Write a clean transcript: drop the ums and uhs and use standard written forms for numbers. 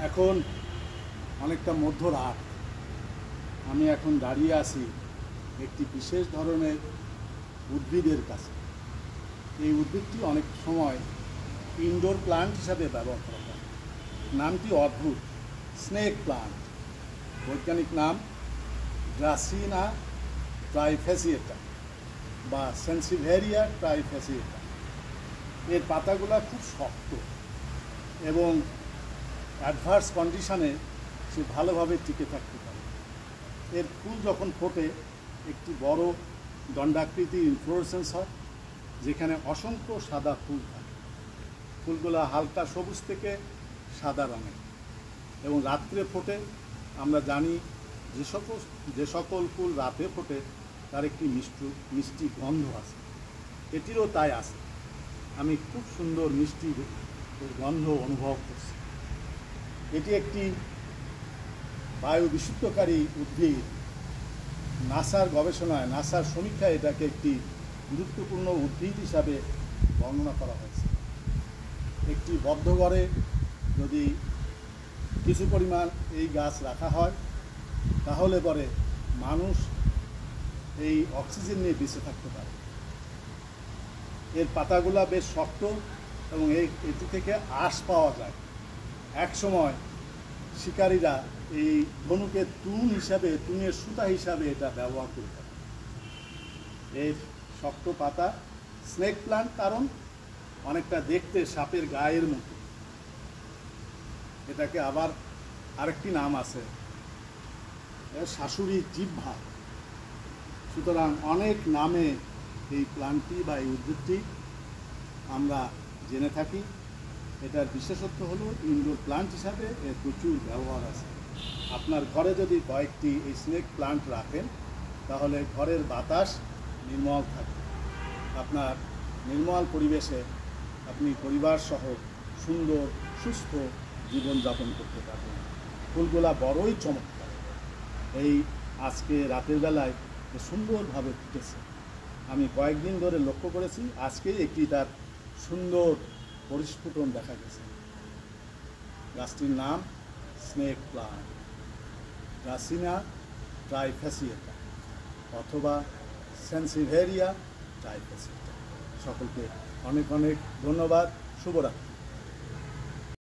এখন অনেকটা মধ্যরাত। আমি এখন দাঁড়িয়ে আছি একটি বিশেষ ধরনের উদ্ভিদের কাছে। এই উদ্ভিদটি অনেক সময় ইনডোর প্লান্ট হিসাবে ব্যবহার করা হয়। নামটি অদ্ভুত, স্নেক প্লান্ট। বৈজ্ঞানিক নাম ড্রাসিনা ট্রাইফেসিয়েটা বা সেন্সিভেরিয়া ট্রাইফেসিয়েটা। এর পাতাগুলো খুব শক্ত এবং অ্যাডভার্স কন্ডিশনে সে ভালোভাবে টিকে থাকতে পারে। এর ফুল যখন ফোটে একটি বড় দণ্ডাকৃতির ইনফ্লোরেসেন্স হয়, যেখানে অসংখ্য সাদা ফুল থাকে। ফুলগুলো হালকা সবুজ থেকে সাদা রঙের এবং রাত্রে ফোটে। আমরা জানি যে সকল ফুল রাতে ফোটে তার একটি মিষ্টি গন্ধ আছে, এটিরও তাই আছে। আমি খুব সুন্দর মিষ্টি গন্ধ অনুভব করছি। এটি একটি বায়ু বিশুদ্ধকারী উদ্ভিদ। নাসার গবেষণায়, নাসার সমীক্ষায় এটাকে একটি গুরুত্বপূর্ণ উদ্ভিদ হিসাবে বর্ণনা করা হয়েছে। একটি বদ্ধ ঘরে যদি কিছু পরিমাণ এই গাছ রাখা হয়, তাহলে পরে মানুষ এই অক্সিজেন নিয়ে বেঁচে থাকতে পারে। এর পাতাগুলা বেশ শক্ত এবং এটি থেকে আঁশ পাওয়া যায়। এক সময় শিকারীরা এই ধনুকের তুনের সুতা হিসাবে এটা ব্যবহার করত। এর শক্ত পাতা স্নেক প্লান্ট, কারণ অনেকটা দেখতে সাপের গায়ের মতো। এটাকে আবার আরেকটি নাম আছে, শাশুড়ি জিহ্বা। সুতরাং অনেক নামে এই প্লান্টটি বা এই উদ্ভিদটি আমরা জেনে থাকি। এটার বিশেষত্ব হলো ইনডোর প্লান্ট হিসাবে এর প্রচুর ব্যবহার আছে। আপনার ঘরে যদি কয়েকটি এই স্নেক প্লান্ট রাখেন, তাহলে ঘরের বাতাস নির্মল থাকবে। আপনার নির্মল পরিবেশে আপনি পরিবার সহ সুন্দর সুস্থ জীবনযাপন করতে পারবেন। ফুলগুলা বড়ই চমৎকার। এই আজকে রাতের বেলায় সুন্দরভাবে ফুটেছে। আমি কয়েকদিন ধরে লক্ষ্য করেছি, আজকেই একটি তার সুন্দর পরিস্ফুটন দেখা গেছে। গাছটির নাম স্নেক প্লান্ট, ড্রাসিনা ট্রাইফেসিয়েটা অথবা সেন্সিভেরিয়া ট্রাইফেসিয়েটা। সকলকে অনেক অনেক ধন্যবাদ। শুভরাত্রি।